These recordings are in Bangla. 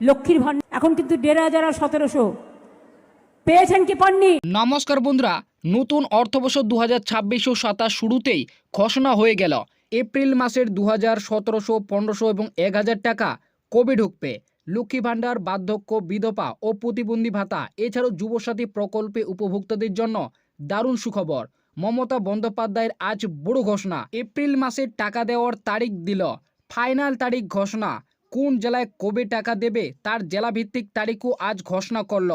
লক্ষ্মীর ভান্ডার এখন কিন্তু ১,৫০০ আর ১৭০০ পেয়েছেন কি পাননি? নমস্কার বন্ধুরা, নতুন অর্থবর্ষ 2026-27 শুরুতেই ঘোষণা হয়ে গেল এপ্রিল মাসের 2000, 1700, 1500 এবং 1000 টাকা কবে ঢুকবে। লক্ষ্মী ভান্ডার, বার্ধক্য, বিধবা ও প্রতিবন্ধী ভাতা এছাড়াও যুবসাথী প্রকল্পে উপভোক্তাদের জন্য দারুণ সুখবর। মমতা বন্দ্যোপাধ্যায়ের আজ বড় ঘোষণা। এপ্রিল মাসের টাকা দেওয়ার তারিখ দিল, ফাইনাল তারিখ ঘোষণা। কোন জেলায় কবে টাকা দেবে তার জেলাভিত্তিক তারিখও আজ ঘোষণা করল।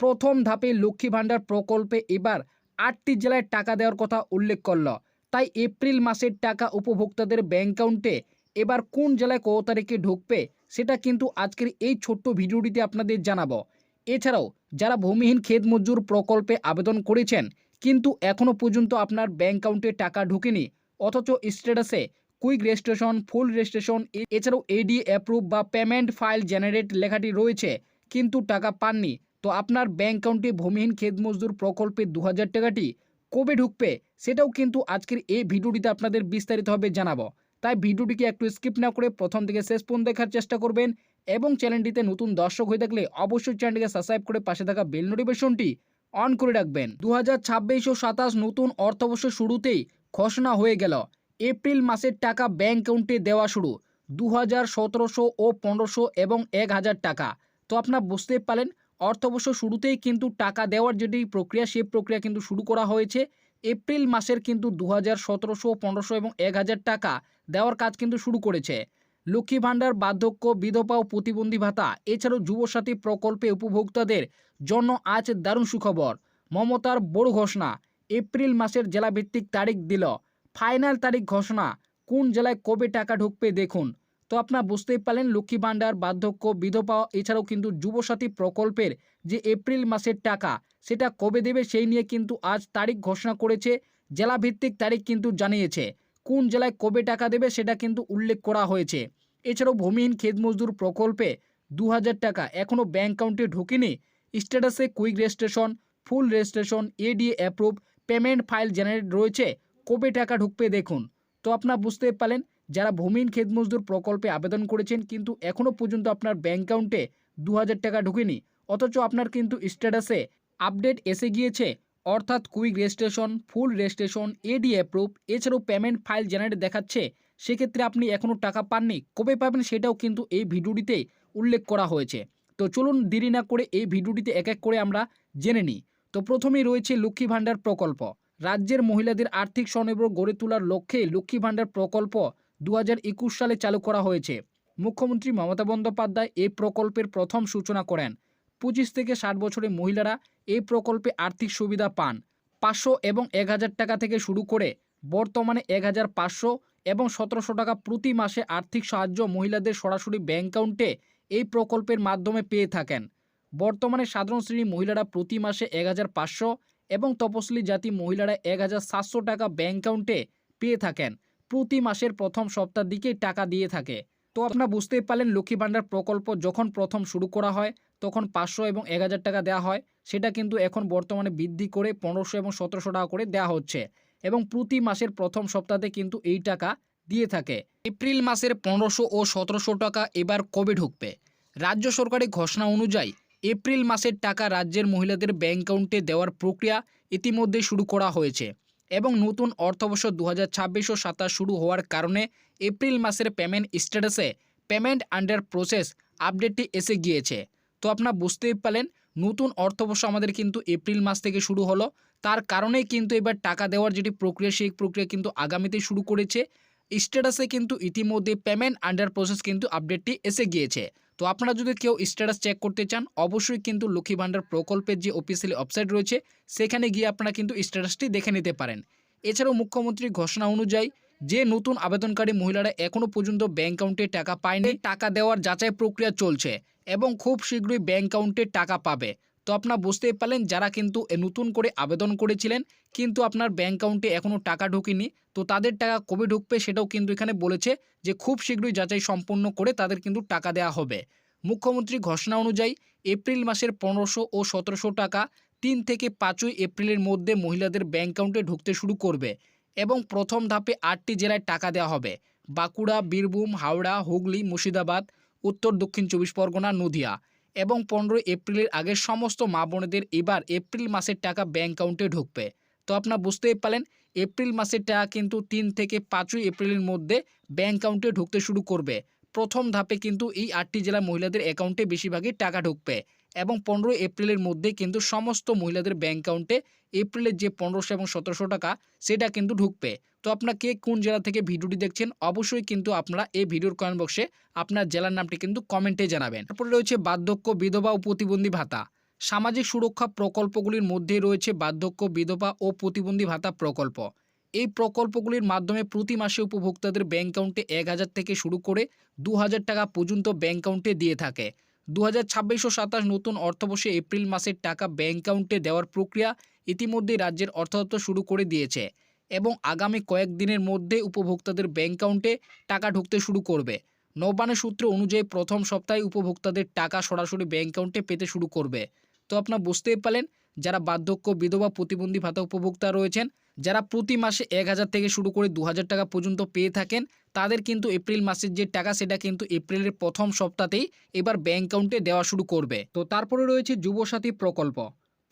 প্রথম ধাপে লক্ষ্মী ভান্ডার প্রকল্পে এবার 8টি জেলায় টাকা দেওয়ার কথা উল্লেখ করল। তাই এপ্রিল মাসের টাকা উপভোক্তাদের ব্যাংক অ্যাকাউন্টে এবার কোন জেলায় কত তারিখে ঢুকবে সেটা কিন্তু আজকের এই ছোট্ট ভিডিওটিতে আপনাদের জানাবো। এছাড়াও যারা ভূমিহীন ক্ষেত মজদুর প্রকল্পে আবেদন করেছেন কিন্তু এখনও পর্যন্ত আপনার ব্যাংক অ্যাকাউন্টে টাকা ঢোকেনি, অথচ স্ট্যাটাসে কুইক রেজিস্ট্রেশন, ফুল রেজিস্ট্রেশন এছাড়াও এডি অ্যাপ্রুভ বা পেমেন্ট ফাইল জেনারেট লেখাটি রয়েছে কিন্তু টাকা পাননি, তো আপনার ব্যাংক অ্যাকাউন্টে ভূমিহীন ক্ষেত মজদুর প্রকল্পের 2000 টাকাটি কবে ঢুকবে সেটাও কিন্তু আজকের এই ভিডিওটিতে আপনাদের বিস্তারিতভাবে জানাবো। তাই ভিডিওটিকে একটু স্কিপ না করে প্রথম থেকে শেষ পর্যন্ত দেখার চেষ্টা করবেন এবং চ্যানেলটিতে নতুন দর্শক হয়ে থাকলে অবশ্যই চ্যানেলটিকে সাবস্ক্রাইব করে পাশে থাকা বেল নোটিফিকেশনটি অন করে রাখবেন। 2026 ও 27 নতুন অর্থবর্ষ শুরুতেই ঘোষণা হয়ে গেল এপ্রিল মাসের টাকা ব্যাংক অ্যাকাউন্টে দেওয়া শুরু। 2000, 1700 ও 1500 এবং 1000 টাকা। তো আপনারা বুঝতে পারলেন অর্থবর্ষ শুরুতেই কিন্তু টাকা দেওয়ার যেটি প্রক্রিয়া সেই প্রক্রিয়া কিন্তু শুরু করা হয়েছে। এপ্রিল মাসের কিন্তু 2000, 1700, 1500 এবং 1000 টাকা দেওয়ার কাজ কিন্তু শুরু করেছে। লক্ষ্মী ভান্ডার, বার্ধক্য, বিধবা ও প্রতিবন্ধী ভাতা এছাড়াও যুবসাথী প্রকল্পে উপভোক্তাদের জন্য আজ দারুণ সুখবর। মমতার বড় ঘোষণা, এপ্রিল মাসের জেলাভিত্তিক তারিখ দিল, ফাইনাল তারিখ ঘোষণা। কোন জেলায় কবে টাকা ঢুকবে দেখুন। তো আপনারা বুঝতেই পারলেন লক্ষ্মী ভান্ডার, বার্ধক্য, বিধবা এছাড়াও কিন্তু যুবসাথী প্রকল্পের যে এপ্রিল মাসের টাকা সেটা কবে দেবে সেই নিয়ে কিন্তু আজ তারিখ ঘোষণা করেছে। জেলাভিত্তিক তারিখ কিন্তু জানিয়েছে, কোন জেলায় কবে টাকা দেবে সেটা কিন্তু উল্লেখ করা হয়েছে। এছাড়াও ভূমিহীন ক্ষেত মজদুর প্রকল্পে 2000 টাকা এখনও ব্যাংক অ্যাকাউন্টে ঢোকেনি। স্ট্যাটাসে কুইক রেজিস্ট্রেশন, ফুল রেজিস্ট্রেশন, এডি অ্যাপ্রুভ, পেমেন্ট ফাইল জেনারেট রয়েছে, কবে টাকা ঢুকবে দেখুন। তো আপনারা বুঝতে পারলেন যারা ভূমিহীন ক্ষেত মজদুর প্রকল্পে আবেদন করেছেন কিন্তু এখনও পর্যন্ত আপনার ব্যাংক অ্যাকাউন্টে 2000 টাকা ঢোকেনি, অথচ আপনার কিন্তু স্ট্যাটাসে আপডেট এসে গিয়েছে, অর্থাৎ কুইক রেজিস্ট্রেশন, ফুল রেজিস্ট্রেশন, এডি অ্যাপ্রুভ এছাড়াও পেমেন্ট ফাইল জেনারেট দেখাচ্ছে। সেক্ষেত্রে আপনি এখনও টাকা পাননি, কবে পাবেন সেটাও কিন্তু এই ভিডিওটিতে উল্লেখ করা হয়েছে। তো চলুন দেরি না করে এই ভিডিওটিতে এক এক করে আমরা জেনে নিই। তো প্রথমেই রয়েছে লক্ষ্মী ভান্ডার প্রকল্প। রাজ্যের মহিলাদের আর্থিক স্বনির্ভর গড়ে তোলার লক্ষ্যে লক্ষ্মী ভান্ডার প্রকল্প 2021 সালে চালু করা হয়েছে। মুখ্যমন্ত্রী মমতা বন্দ্যোপাধ্যায় এই প্রকল্পের প্রথম সূচনা করেন। 25 থেকে 60 বছরের মহিলারা এই প্রকল্পে আর্থিক সুবিধা পান। 500 এবং 1000 টাকা থেকে শুরু করে বর্তমানে 1500 এবং 1700 টাকা প্রতি মাসে আর্থিক সাহায্য মহিলাদের সরাসরি ব্যাংক অ্যাকাউন্টে এই প্রকল্পের মাধ্যমে পেয়ে থাকেন। বর্তমানে সাধারণ শ্রেণীর মহিলারা প্রতি মাসে 1500 এবং তপশিলি জাতি মহিলারা 1700 টাকা ব্যাংক অ্যাকাউন্টে পেয়ে থাকেন। প্রতি মাসের প্রথম সপ্তাহের দিকেই টাকা দিয়ে থাকে। তো আপনারা বুঝতেই পারলেন লক্ষ্মী ভান্ডার প্রকল্প যখন প্রথম শুরু করা হয় তখন 500 এবং 1000 টাকা দেওয়া হয়, সেটা কিন্তু এখন বর্তমানে বৃদ্ধি করে 1500 এবং 1700 টাকা করে দেওয়া হচ্ছে এবং প্রতি মাসের প্রথম সপ্তাহে কিন্তু এই টাকা দিয়ে থাকে। এপ্রিল মাসের 1500 ও 1700 টাকা এবার কবে ঢুকবে? রাজ্য সরকারের ঘোষণা অনুযায়ী এপ্রিল মাসের টাকা রাজ্যের মহিলাদের ব্যাংক অ্যাকাউন্টে দেওয়ার প্রক্রিয়া ইতিমধ্যে শুরু করা হয়েছে এবং নতুন অর্থবর্ষ 2026 ও 27 শুরু হওয়ার কারণে এপ্রিল মাসের পেমেন্ট স্ট্যাটাসে পেমেন্ট আন্ডার প্রসেস আপডেটটি এসে গিয়েছে। তো আপনারা বুঝতেই পারলেন নতুন অর্থবর্ষ আমাদের কিন্তু এপ্রিল মাস থেকে শুরু হলো, তার কারণেই কিন্তু এবার টাকা দেওয়ার যেটি প্রক্রিয়া সেই প্রক্রিয়া কিন্তু আগামীতে শুরু করেছে। স্ট্যাটাসে কিন্তু ইতিমধ্যে পেমেন্ট আন্ডার প্রসেস কিন্তু আপডেটটি এসে গিয়েছে। তো আপনারা যদি কেউ স্ট্যাটাস চেক করতে চান অবশ্যই কিন্তু লক্ষ্মী ভান্ডার প্রকল্পের যে অফিসিয়ালি ওয়েবসাইট রয়েছে সেখানে গিয়ে আপনারা কিন্তু স্ট্যাটাসটি দেখে নিতে পারেন। এছাড়াও মুখ্যমন্ত্রীর ঘোষণা অনুযায়ী যে নতুন আবেদনকারী মহিলারা এখনও পর্যন্ত ব্যাংক অ্যাকাউন্টে টাকা পায়নি, টাকা দেওয়ার যাচাই প্রক্রিয়া চলছে এবং খুব শীঘ্রই ব্যাংক অ্যাকাউন্টে টাকা পাবে। তো আপনারা বুঝতেই পারলেন যারা কিন্তু নতুন করে আবেদন করেছিলেন কিন্তু আপনার ব্যাংক অ্যাকাউন্টে এখনও টাকা ঢোকেনি, তো তাদের টাকা কবে ঢুকবে সেটাও কিন্তু এখানে বলেছে যে খুব শীঘ্রই যাচাই সম্পন্ন করে তাদের কিন্তু টাকা দেওয়া হবে। মুখ্যমন্ত্রী ঘোষণা অনুযায়ী এপ্রিল মাসের 1500 ও 1700 টাকা 3 থেকে 5 এপ্রিলের মধ্যে মহিলাদের ব্যাংক অ্যাকাউন্টে ঢুকতে শুরু করবে এবং প্রথম ধাপে 8টি জেলায় টাকা দেওয়া হবে। বাঁকুড়া, বীরভূম, হাওড়া, হুগলি, মুর্শিদাবাদ, উত্তর দক্ষিণ 24 পরগনা, নদিয়া। এবং 15 এপ্রিলের আগের সমস্ত মা বোনেদের এবার এপ্রিল মাসের টাকা ব্যাঙ্ক অ্যাকাউন্টে ঢুকবে। তো আপনারা বুঝতেই পারলেন এপ্রিল মাসের টাকা কিন্তু 3 থেকে 5 এপ্রিলের মধ্যে ব্যাঙ্ক অ্যাকাউন্টে ঢুকতে শুরু করবে। প্রথম ধাপে কিন্তু এই 8টি জেলার মহিলাদের অ্যাকাউন্টে বেশিরভাগই টাকা ঢুকবে এবং 15 এপ্রিলের মধ্যে কিন্তু সমস্ত মহিলাদের ব্যাঙ্ক অ্যাকাউন্টে এপ্রিলের যে 1500 এবং 1700 টাকা সেটা কিন্তু ঢুকবে। তো আপনারা কে কোন জেলা থেকে ভিডিওটি দেখছেন অবশ্যই কিন্তু আপনারা এই ভিডিওর কমেন্ট বক্সে আপনার জেলার নামটি কিন্তু কমেন্টে জানাবেন। তারপরে রয়েছে বার্ধক্য, বিধবা ও প্রতিবন্ধী ভাতা। সামাজিক সুরক্ষা প্রকল্পগুলির মধ্যে রয়েছে বার্ধক্য, বিধবা ও প্রতিবন্ধী ভাতা প্রকল্প। এই প্রকল্পগুলির মাধ্যমে প্রতি মাসে উপভোক্তাদের ব্যাঙ্ক অ্যাকাউন্টে 1000 থেকে শুরু করে 2000 টাকা পর্যন্ত ব্যাঙ্ক অ্যাকাউন্টে দিয়ে থাকে। 2026-27 নতুন অর্থবর্ষে এপ্রিল মাসের টাকা ব্যাঙ্ক অ্যাকাউন্টে দেওয়ার প্রক্রিয়া ইতিমধ্যেই রাজ্যের অর্থ দপ্তর শুরু করে দিয়েছে এবং আগামী কয়েকদিনের মধ্যে উপভোক্তাদের ব্যাঙ্ক অ্যাকাউন্টে টাকা ঢুকতে শুরু করবে। নবান্ন সূত্র অনুযায়ী প্রথম সপ্তাহে উপভোক্তাদের টাকা সরাসরি ব্যাঙ্ক অ্যাকাউন্টে পেতে শুরু করবে। তো আপনারা বুঝতেই পারলেন যারা বার্ধক্য, বিধবা, প্রতিবন্ধী ভাতা উপভোক্তা রয়েছেন, যারা প্রতি মাসে 1000 থেকে শুরু করে 2000 টাকা পর্যন্ত পেয়ে থাকেন, তাদের কিন্তু এপ্রিল মাসের যে টাকা সেটা কিন্তু এপ্রিলের প্রথম সপ্তাহতেই এবার ব্যাঙ্ক অ্যাকাউন্টে দেওয়া শুরু করবে। তো তারপরে রয়েছে যুবসাথী প্রকল্প।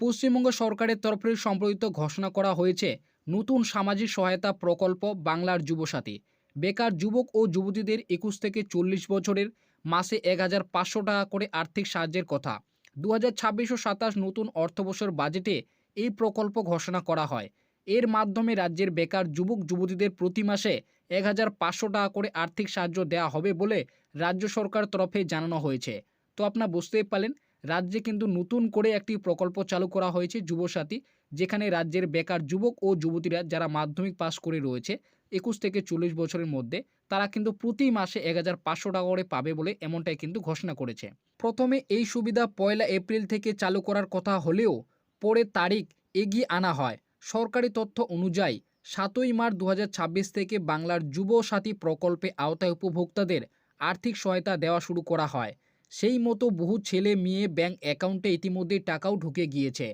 পশ্চিমবঙ্গ সরকারের তরফে সম্প্রতি ঘোষণা করা হয়েছে নতুন সামাজিক সহায়তা প্রকল্প বাংলার যুবসাথী। বেকার যুবক ও যুবতীদের 21 থেকে 40 বছরের মাসে 1500 টাকা করে আর্থিক সাহায্যের কথা 2026-27 নতুন অর্থবর্ষের বাজেটে এই প্রকল্প ঘোষণা করা হয়। এর মাধ্যমে রাজ্যের বেকার যুবক যুবতীদের প্রতি মাসে 1500 টাকা করে আর্থিক সাহায্য দেওয়া হবে বলে রাজ্য সরকার তরফে জানানো হয়েছে। তো আপনারা বুঝতেই পারলেন রাজ্যে কিন্তু নতুন করে একটি প্রকল্প চালু করা হয়েছে যুবসাথী, যেখানে রাজ্যের বেকার যুবক ও যুবতীরা যারা মাধ্যমিক পাস করে রয়েছে 21 থেকে 40 বছরের মধ্যে, তারা কিন্তু প্রতি মাসে 1500 টাকা করে পাবে বলে এমনটাই কিন্তু ঘোষণা করেছে। প্রথমে এই সুবিধা 1 এপ্রিল থেকে চালু করার কথা হলেও পরে তারিখ এগিয়ে আনা হয়। সরকারি তথ্য অনুযায়ী 7 মার্চ 2026 থেকে বাংলার যুবসাথী প্রকল্পে আওতায় উপভোক্তাদের আর্থিক সহায়তা দেওয়া শুরু করা হয়। সেই মতো বহু ছেলে মেয়ে ব্যাংক অ্যাকাউন্টে ইতিমধ্যে টাকাও ঢুকে গিয়েছে।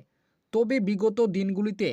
তবে বিগত দিনগুলিতে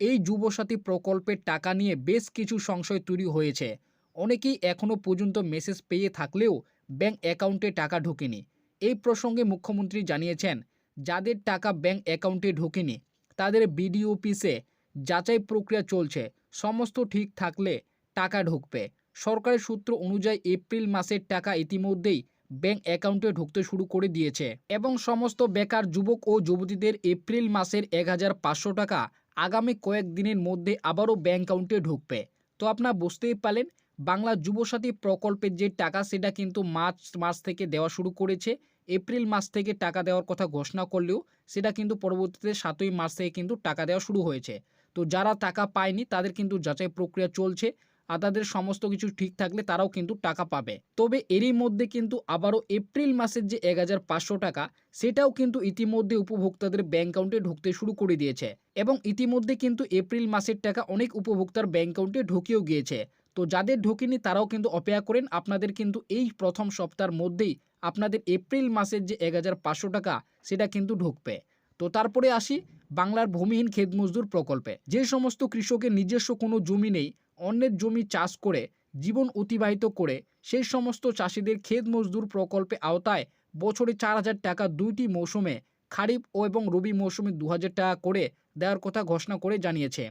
এই যুবসাথী প্রকল্পের টাকা নিয়ে বেশ কিছু সংশয় তৈরি হয়েছে। অনেকেই এখনও পর্যন্ত মেসেজ পেয়ে থাকলেও ব্যাংক অ্যাকাউন্টে টাকা ঢোকেনি। এই প্রসঙ্গে মুখ্যমন্ত্রী জানিয়েছেন, যাদের টাকা ব্যাংক অ্যাকাউন্টে ঢোকেনি তাদের বিডিও অফিসে যাচাই প্রক্রিয়া চলছে, সমস্ত ঠিক থাকলে টাকা ঢুকবে। সরকারের সূত্র অনুযায়ী এপ্রিল মাসের টাকা ইতিমধ্যেই ব্যাংক অ্যাকাউন্টে ঢুকতে শুরু করে দিয়েছে এবং সমস্ত বেকার যুবক ও যুবতীদের এপ্রিল মাসের 1500 টাকা আগামী কয়েকদিনের মধ্যে আবারও ব্যাংক অ্যাকাউন্টে ঢুকবে। তো আপনারা বুঝতেই পারলেন বাংলা যুবসাথী প্রকল্পের যে টাকা সেটা কিন্তু মার্চ মাস থেকে দেওয়া শুরু করেছে। এপ্রিল মাস থেকে টাকা দেওয়ার কথা ঘোষণা করলেও সেটা কিন্তু পরবর্তীতে 7 মার্চ থেকে কিন্তু টাকা দেওয়া শুরু হয়েছে। তো যারা টাকা পায়নি তাদের কিন্তু যাচাই প্রক্রিয়া চলছে, আর তাদের সমস্ত কিছু ঠিক থাকলে তারাও কিন্তু টাকা পাবে। তবে এরই মধ্যে কিন্তু আবারও এপ্রিল মাসের যে 1500 টাকা সেটাও কিন্তু ইতিমধ্যে উপভোক্তাদের ব্যাংক অ্যাকাউন্টে ঢুকতে শুরু করে দিয়েছে এবং ইতিমধ্যে কিন্তু এপ্রিল মাসের টাকা অনেক উপভোক্তার ব্যাংক অ্যাকাউন্টে ঢুকেও গিয়েছে। তো যাদের ঢোকেনি তারাও কিন্তু অপেক্ষা করেন, আপনাদের কিন্তু এই প্রথম সপ্তাহের মধ্যেই আপনাদের এপ্রিল মাসের যে 1500 টাকা সেটা কিন্তু ঢুকবে। তো তারপরে আসি বাংলার ভূমিহীন ক্ষেত মজদুর প্রকল্পে। যে সমস্ত কৃষকের নিজস্ব কোনো জমি নেই, অন্যের জমি চাষ করে জীবন অতিবাহিত করে, সেই সমস্ত চাষিদের ক্ষেত মজদুর প্রকল্পে আওতায় বছরে 4000 টাকা 2টি মৌসুমে খারিফ ও এবং রবি মৌসুমে 2000 টাকা করে দেওয়ার কথা ঘোষণা করে জানিয়েছে।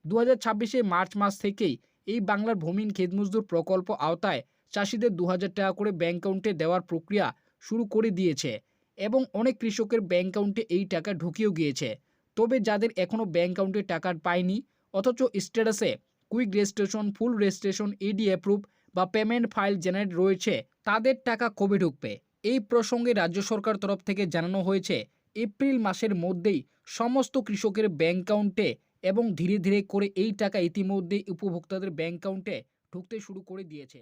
2026 মার্চ মাস থেকেই এই বাংলার ভূমিহীন ক্ষেত মজদুর প্রকল্প আওতায় চাষিদের 2000 টাকা করে ব্যাংক অ্যাকাউন্টে দেওয়ার প্রক্রিয়া শুরু করে দিয়েছে এবং অনেক কৃষকের ব্যাংক অ্যাকাউন্টে এই টাকা ঢুকেও গিয়েছে। তবে যাদের এখনও ব্যাংক অ্যাকাউন্টে টাকা পায়নি অথচ স্ট্যাটাসে quick registration, full registration, ED approve বা পেমেন্ট ফাইল জেনারেট রয়েছে, তাদের টাকা কবে ঢুকবে? এই প্রসঙ্গে রাজ্য সরকার তরফ থেকে জানানো হয়েছে এপ্রিল মাসের মধ্যেই সমস্ত কৃষকের ব্যাংক অ্যাকাউন্টে এবং ধীরে ধীরে করে এই টাকা ইতিমধ্যেই উপভোক্তাদের ব্যাংক অ্যাকাউন্টে ঢুকতে শুরু করে দিয়েছে।